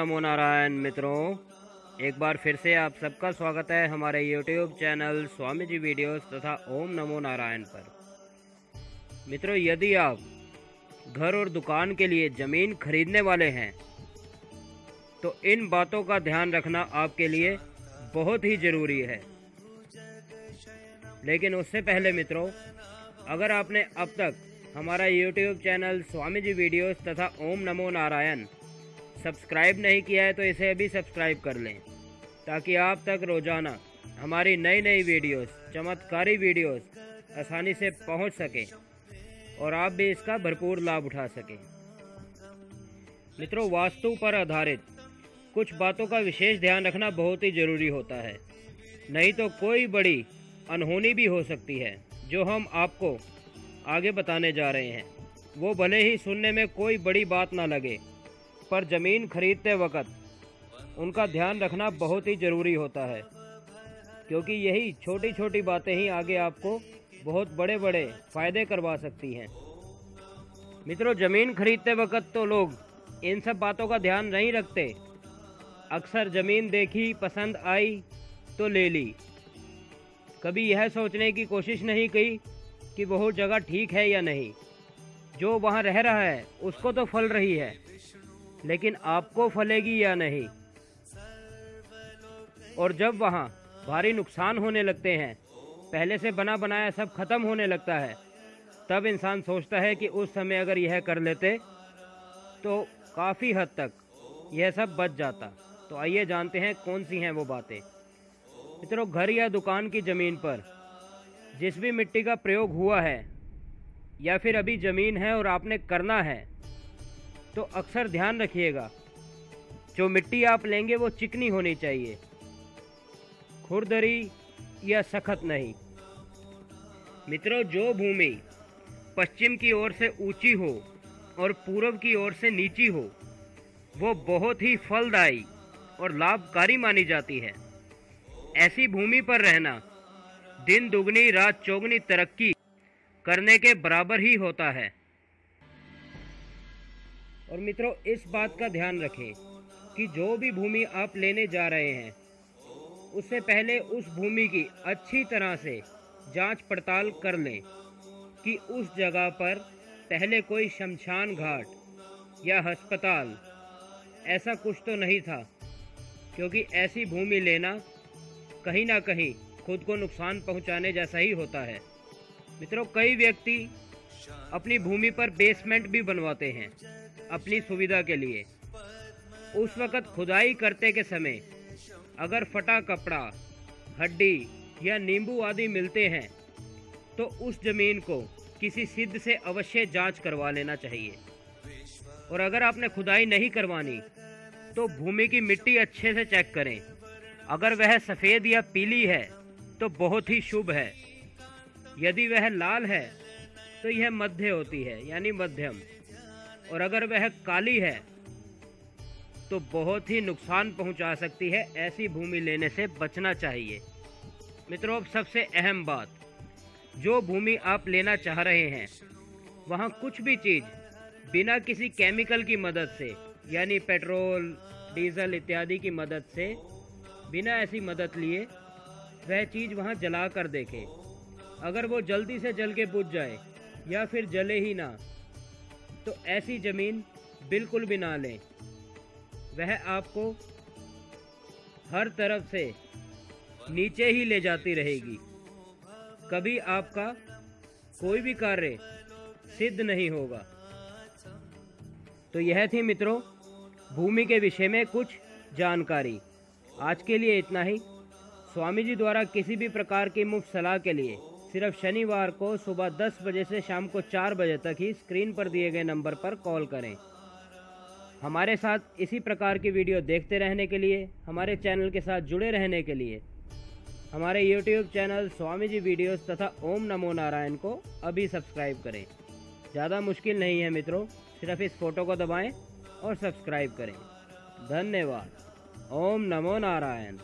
नमो नारायण मित्रों, एक बार फिर से आप सबका स्वागत है हमारे YouTube channel Swami ji videos तथा ओम नमो नारायण पर। मित्रों, यदि आप घर और दुकान के लिए ज़मीन खरीदने वाले हैं तो इन बातों का ध्यान रखना आपके लिए बहुत ही ज़रूरी है। लेकिन उससे पहले मित्रों, अगर आपने अब तक हमारा YouTube channel Swami ji videos तथा ओम नमो नारायण सब्सक्राइब नहीं किया है तो इसे अभी सब्सक्राइब कर लें, ताकि आप तक रोज़ाना हमारी नई नई वीडियोस, चमत्कारी वीडियोस आसानी से पहुंच सके और आप भी इसका भरपूर लाभ उठा सकें। मित्रों, वास्तु पर आधारित कुछ बातों का विशेष ध्यान रखना बहुत ही ज़रूरी होता है, नहीं तो कोई बड़ी अनहोनी भी हो सकती है। जो हम आपको आगे बताने जा रहे हैं वो भले ही सुनने में कोई बड़ी बात ना लगे, पर ज़मीन खरीदते वक्त उनका ध्यान रखना बहुत ही ज़रूरी होता है, क्योंकि यही छोटी छोटी बातें ही आगे आपको बहुत बड़े बड़े फ़ायदे करवा सकती हैं। मित्रों, ज़मीन खरीदते वक्त तो लोग इन सब बातों का ध्यान नहीं रखते। अक्सर ज़मीन देखी, पसंद आई तो ले ली, कभी यह सोचने की कोशिश नहीं की कि वह जगह ठीक है या नहीं। जो वहाँ रह रहा है उसको तो फल रही है, लेकिन आपको फलेगी या नहीं। और जब वहाँ भारी नुकसान होने लगते हैं, पहले से बना बनाया सब खत्म होने लगता है, तब इंसान सोचता है कि उस समय अगर यह कर लेते तो काफ़ी हद तक यह सब बच जाता। तो आइए जानते हैं कौन सी हैं वो बातें। मित्रों, घर या दुकान की ज़मीन पर जिस भी मिट्टी का प्रयोग हुआ है या फिर अभी ज़मीन है और आपने करना है, तो अक्सर ध्यान रखिएगा जो मिट्टी आप लेंगे वो चिकनी होनी चाहिए, खुरदरी या सख्त नहीं। मित्रों, जो भूमि पश्चिम की ओर से ऊंची हो और पूर्व की ओर से नीची हो वो बहुत ही फलदायी और लाभकारी मानी जाती है। ऐसी भूमि पर रहना दिन दुगनी रात चौगनी तरक्की करने के बराबर ही होता है। और मित्रों, इस बात का ध्यान रखें कि जो भी भूमि आप लेने जा रहे हैं उससे पहले उस भूमि की अच्छी तरह से जांच पड़ताल कर लें कि उस जगह पर पहले कोई शमशान घाट या अस्पताल ऐसा कुछ तो नहीं था, क्योंकि ऐसी भूमि लेना कहीं ना कहीं खुद को नुकसान पहुंचाने जैसा ही होता है। मित्रों, कई व्यक्ति अपनी भूमि पर बेसमेंट भी बनवाते हैं अपनी सुविधा के लिए। उस वक़्त खुदाई करते के समय अगर फटा कपड़ा, हड्डी या नींबू आदि मिलते हैं तो उस ज़मीन को किसी सिद्ध से अवश्य जांच करवा लेना चाहिए। और अगर आपने खुदाई नहीं करवानी तो भूमि की मिट्टी अच्छे से चेक करें। अगर वह सफ़ेद या पीली है तो बहुत ही शुभ है। यदि वह लाल है तो यह मध्य होती है, यानी मध्यम। और अगर वह काली है तो बहुत ही नुकसान पहुंचा सकती है। ऐसी भूमि लेने से बचना चाहिए। मित्रों, अब सबसे अहम बात, जो भूमि आप लेना चाह रहे हैं वहां कुछ भी चीज़ बिना किसी केमिकल की मदद से, यानी पेट्रोल, डीजल इत्यादि की मदद से, बिना ऐसी मदद लिए वह चीज़ वहां जला कर देखें। अगर वो जल्दी से जल के बुझ जाए या फिर जले ही ना, तो ऐसी ज़मीन बिल्कुल भी ना लें। वह आपको हर तरफ से नीचे ही ले जाती रहेगी। कभी आपका कोई भी कार्य सिद्ध नहीं होगा। तो यह थी मित्रों भूमि के विषय में कुछ जानकारी। आज के लिए इतना ही। स्वामी जी द्वारा किसी भी प्रकार की मुफ्त सलाह के लिए सिर्फ शनिवार को सुबह 10 बजे से शाम को 4 बजे तक ही स्क्रीन पर दिए गए नंबर पर कॉल करें। हमारे साथ इसी प्रकार की वीडियो देखते रहने के लिए, हमारे चैनल के साथ जुड़े रहने के लिए हमारे YouTube channel Swami ji videos तथा ओम नमो नारायण को अभी सब्सक्राइब करें। ज़्यादा मुश्किल नहीं है मित्रों, सिर्फ इस फोटो को दबाएं और सब्सक्राइब करें। धन्यवाद। ओम नमो नारायण।